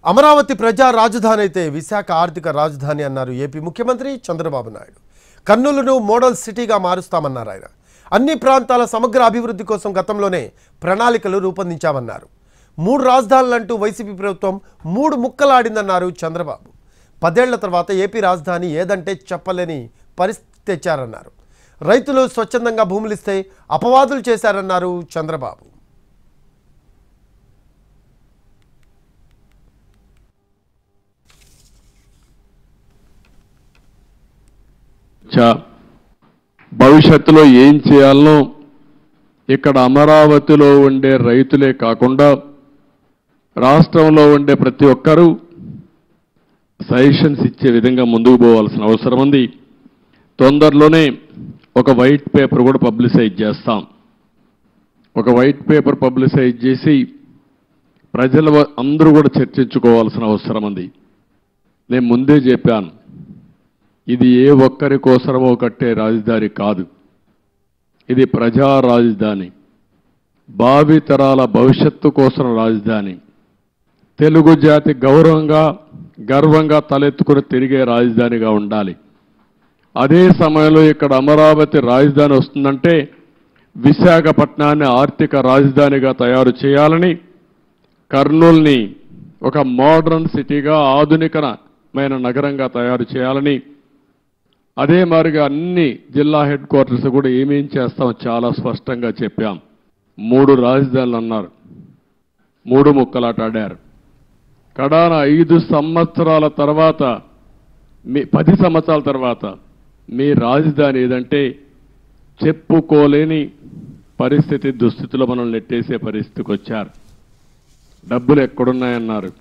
అమరావతి ప్రజా రాజధాని అయితే విశాఖ ఆర్థిక రాజధాని అన్నారు ఏపీ ముఖ్యమంత్రి చంద్రబాబు నాయుడు. కర్నూలును మోడల్ సిటీగా మారుస్తామన్నారు ఆయన. అన్ని ప్రాంతాల సమగ్ర అభివృద్ధి కోసం గతంలోనే ప్రణాళికలు రూపొందించామన్నారు. 3 రాజధానులంటూ వైసీపీ ప్రభుత్వం 3 ముక్కలాడిందన్నారు చంద్రబాబు. 10 ఏళ్ల తర్వాత ఏపీ రాజధాని ఏదంటే చెప్పలేని పరిస్థితి తెచ్చారన్నారు. రైతులు స్వచ్ఛందంగా భూములిస్తే అపవాదులు చేశారన్నారు చంద్రబాబు. భవిష్యత్తులో ఏం చేయాలనో ఇక్కడ అమరావతిలో ఉండే రైతులే కాకుండా రాష్ట్రంలో ఉండే ప్రతి ఒక్కరూ సజెషన్స్ ఇచ్చే విధంగా ముందుకు పోవాల్సిన అవసరం ఉంది. తొందరలోనే ఒక వైట్ పేపర్ కూడా పబ్లిసైజ్ చేస్తాం. ఒక వైట్ పేపర్ పబ్లిసైజ్ చేసి ప్రజలు అందరూ కూడా చర్చించుకోవాల్సిన అవసరం ఉంది. నేను ముందే చెప్పాను, ఇది ఏ ఒక్కరి కోసమో కట్టే రాజధాని కాదు, ఇది ప్రజా రాజధాని, భావితరాల భవిష్యత్తు కోసం రాజధాని, తెలుగు జాతి గర్వంగా తలెత్తుకుని తిరిగే రాజధానిగా ఉండాలి. అదే సమయంలో ఇక్కడ అమరావతి రాజధాని వస్తుందంటే విశాఖపట్నాన్ని ఆర్థిక రాజధానిగా తయారు చేయాలని, కర్నూలుని ఒక మోడర్న్ సిటీగా ఆధునికమైన నగరంగా తయారు చేయాలని, అదే మాదిరిగా అన్ని జిల్లా హెడ్ క్వార్టర్స్ కూడా ఏమేం చేస్తామో చాలా స్పష్టంగా చెప్పాం. 3 రాజధానులు అన్నారు, 3 ముక్కలాట ఆడారు. కడాన 5 సంవత్సరాల తర్వాత 10 సంవత్సరాల తర్వాత మీ రాజధాని ఏదంటే చెప్పుకోలేని దుస్థితిలో మనం నెట్టేసే పరిస్థితికి వచ్చారు. డబ్బులు ఎక్కడున్నాయన్నారు.